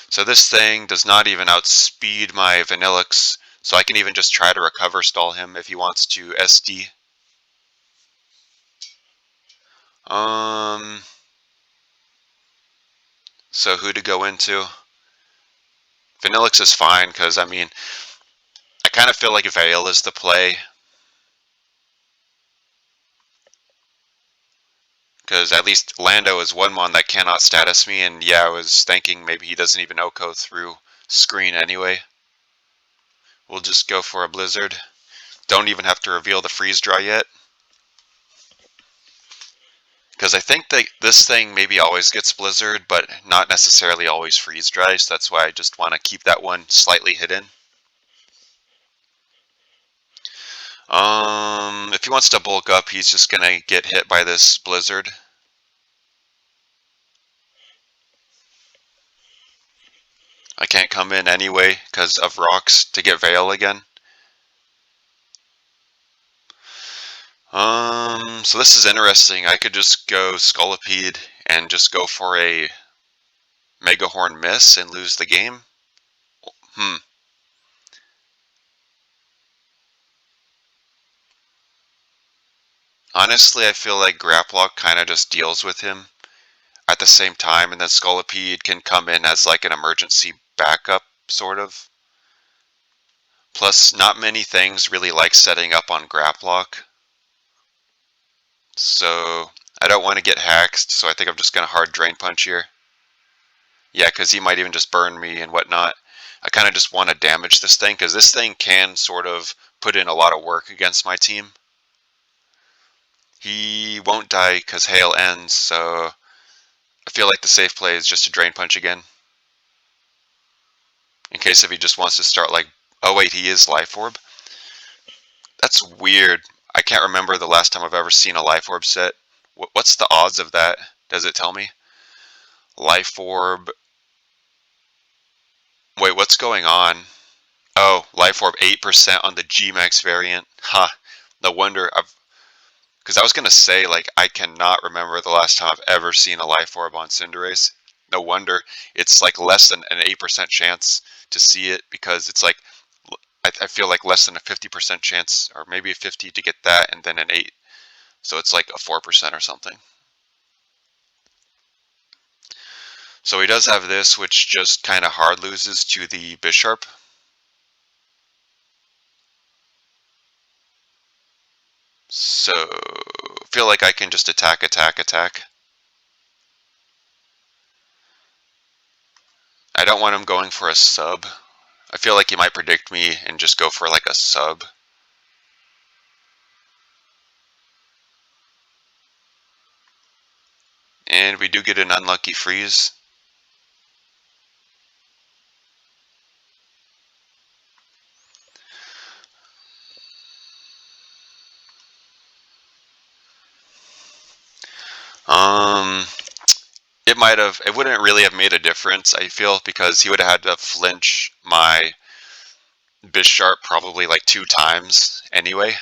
So this thing does not even outspeed my Vanillix, so I can even just try to recover stall him if he wants to SD. So who to go into? Vanillix is fine, because, I mean, I kind of feel like Veil is the play. Because at least Lando is one mon that cannot status me, and yeah, I was thinking maybe he doesn't even OHKO through screen anyway. We'll just go for a Blizzard. Don't even have to reveal the freeze dry yet. Because I think that this thing maybe always gets Blizzard, but not necessarily always freeze dry, so that's why I just want to keep that one slightly hidden. If he wants to bulk up, he's just gonna get hit by this Blizzard. I can't come in anyway because of rocks to get Veil again. So this is interesting. I could just go Scolipede and just go for a Megahorn miss and lose the game. Honestly, I feel like Graplock kind of just deals with him at the same time, and then Scolipede can come in as like an emergency backup, sort of. Plus, not many things really like setting up on Graplock. So, I don't want to get hacked, so I think I'm just going to hard Drain Punch here. Yeah, because he might even just burn me and whatnot. I kind of just want to damage this thing, because this thing can sort of put in a lot of work against my team. He won't die because Hail ends, so I feel like the safe play is just to Drain Punch again. In case if he just wants to start like... Oh wait, he is Life Orb? That's weird. I can't remember the last time I've ever seen a Life Orb set. What's the odds of that? Does it tell me? Life Orb... Wait, what's going on? Oh, Life Orb 8% on the G-Max variant. Ha. No wonder because I was going to say, like, I cannot remember the last time I've ever seen a Life Orb on Cinderace. No wonder it's like less than an 8% chance to see it, because it's like, I feel like less than a 50% chance, or maybe a 50 to get that, and then an 8. So it's like a 4% or something. So he does have this, which just kind of hard loses to the Bisharp. So I feel like I can just attack, attack, attack. I don't want him going for a sub. I feel like he might predict me and just go for like a sub. And we do get an unlucky freeze. It wouldn't really have made a difference, I feel, because he would have had to flinch my Bisharp probably like 2 times anyway.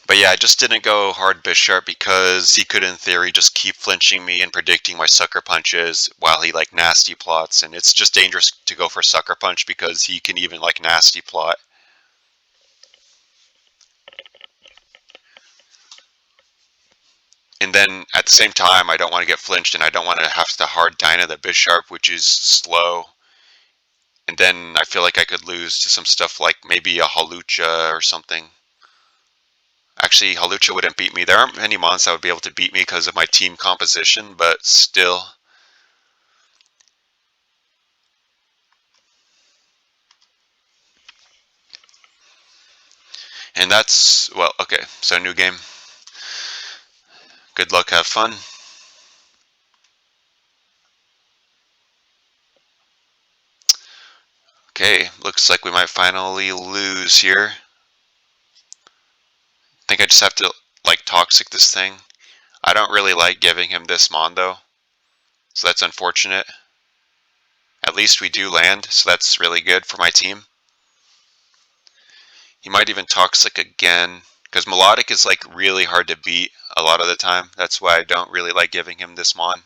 But yeah, I just didn't go hard Bisharp because he could, in theory, just keep flinching me and predicting my Sucker Punches while he like nasty plots, and it's just dangerous to go for Sucker Punch because he can even like nasty plot. And then at the same time, I don't want to get flinched, and I don't want to have to hard Dyna the Bisharp, which is slow. And then I feel like I could lose to some stuff like maybe a Hawlucha or something. Actually, Hawlucha wouldn't beat me. There aren't many mons that would be able to beat me because of my team composition, but still. And that's, well, okay, so new game. Good luck, have fun. Okay, looks like we might finally lose here. I think I just have to, like, toxic this thing. I don't really like giving him this mon, though. So that's unfortunate. At least we do land, so that's really good for my team. He might even toxic again, because Melodic is, like, really hard to beat a lot of the time. That's why I don't really like giving him this mon.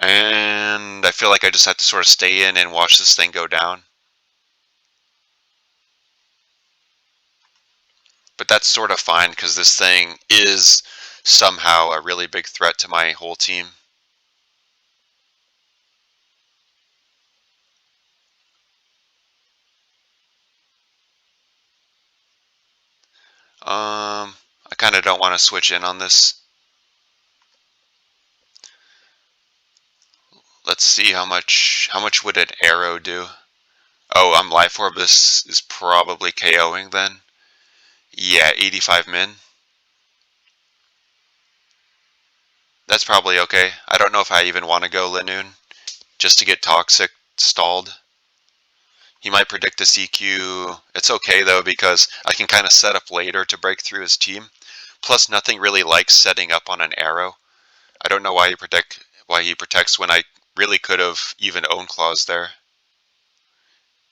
And I feel like I just have to sort of stay in and watch this thing go down. But that's sort of fine because this thing is somehow a really big threat to my whole team. I kind of don't want to switch in on this. Let's see how much would an arrow do? Oh, I'm Life Orb. This is probably KOing then. Yeah, 85 min. That's probably okay. I don't know if I even want to go Linoon just to get Toxic stalled. He might predict a CQ. It's okay though because I can kind of set up later to break through his team. Plus, nothing really likes setting up on an arrow. I don't know why he protects when I really could have even own claws there.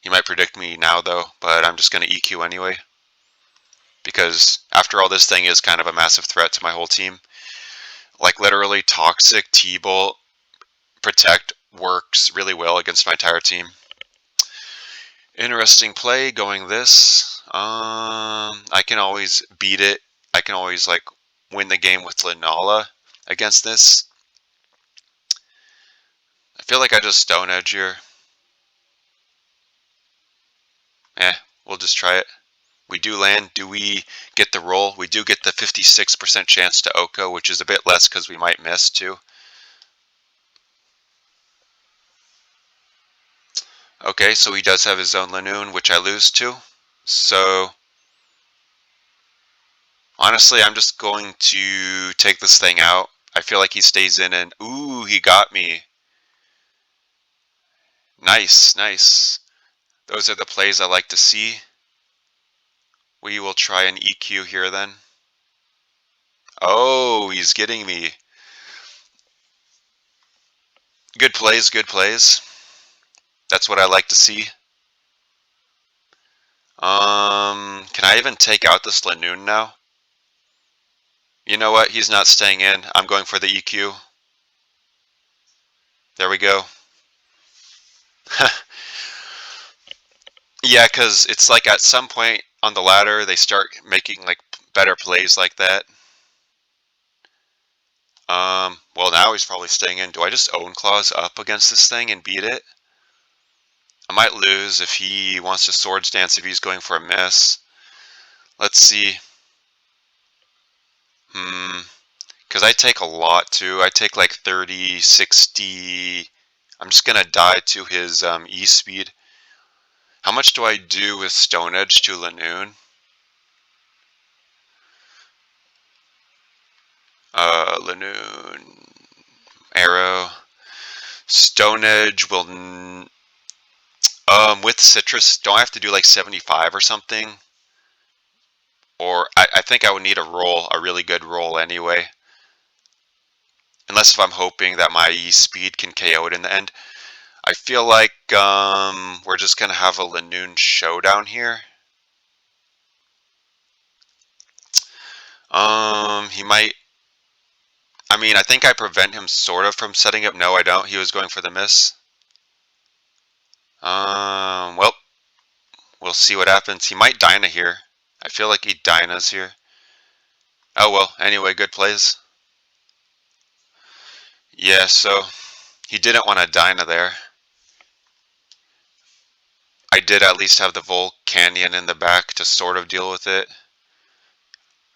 He might predict me now though, but I'm just gonna EQ anyway. Because after all, this thing is kind of a massive threat to my whole team. Like literally Toxic, T-Bolt, Protect works really well against my entire team. Interesting play going this. I can always beat it. I can always like win the game with Linala against this. I feel like I just Stone Edge here. We'll just try it. We do land. Do we get the roll? We do get the 56% chance to Oko, which is a bit less because we might miss too. Okay, so he does have his own Lanoon, which I lose to. So, honestly, I'm just going to take this thing out. I feel like he stays in and... Ooh, he got me. Nice, nice. Those are the plays I like to see. We will try an EQ here then. Oh, he's getting me. Good plays, good plays. That's what I like to see. Can I even take out this Lanoon now? You know what? He's not staying in. I'm going for the EQ. There we go. Yeah, because it's like at some point on the ladder, they start making like better plays like that. Well, now he's probably staying in. Do I just own claws up against this thing and beat it? I might lose if he wants to swords dance if he's going for a miss. Let's see. Because I take a lot too. I take like 30, 60. I'm just going to die to his E speed. How much do I do with Stone Edge to Lanoon? Lanoon. Arrow. Stone Edge will... with Citrus, don't I have to do like 75 or something? Or I think I would need a roll, a really good roll anyway. Unless if I'm hoping that my E speed can KO it in the end. I feel like we're just going to have a Lanoon Showdown here. He might... I mean, I think I prevent him sort of from setting up. No, I don't. He was going for the miss. Well, we'll see what happens. He might Dyna here. I feel like he Dynas here. Oh well, anyway, good plays. Yeah, so he didn't want to Dyna there. I did at least have the Volcanion in the back to sort of deal with it.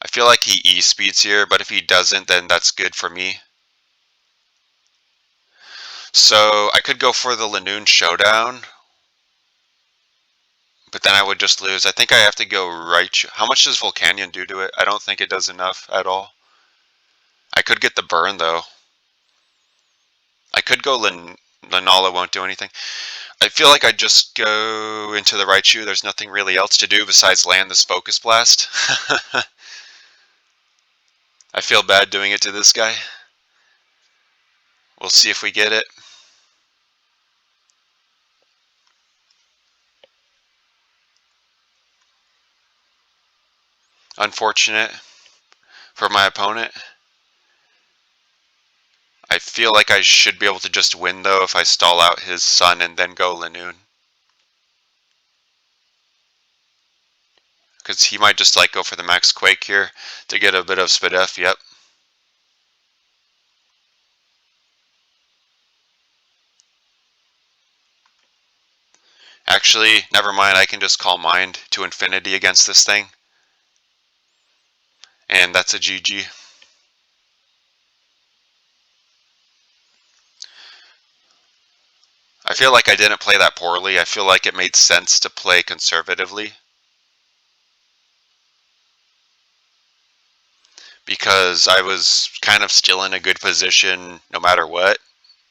I feel like he E-speeds here, but if he doesn't, then that's good for me. So I could go for the Lanoon Showdown, but then I would just lose. I think I have to go right. How much does Volcanion do to it? I don't think it does enough at all. I could get the burn, though. I could go Linala won't do anything. I feel like I just go into the Raichu. There's nothing really else to do besides land this Focus Blast. I feel bad doing it to this guy. We'll see if we get it. Unfortunate for my opponent. I feel like I should be able to just win, though, if I stall out his Sun and then go Lanoon. Because he might just like go for the max quake here to get a bit of SPDF. Yep. Actually, never mind. I can just call mind to infinity against this thing. And that's a GG. I feel like I didn't play that poorly. I feel like it made sense to play conservatively. Because I was kind of still in a good position no matter what.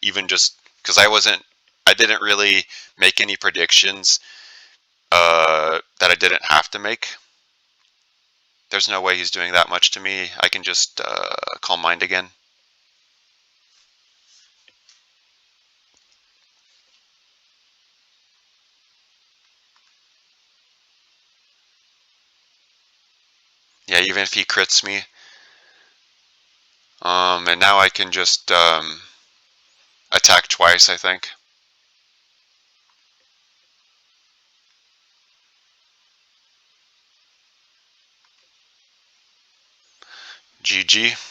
Even just because I didn't really make any predictions that I didn't have to make. There's no way he's doing that much to me. I can just call mind again. Yeah, even if he crits me. And now I can just attack twice, I think. GG.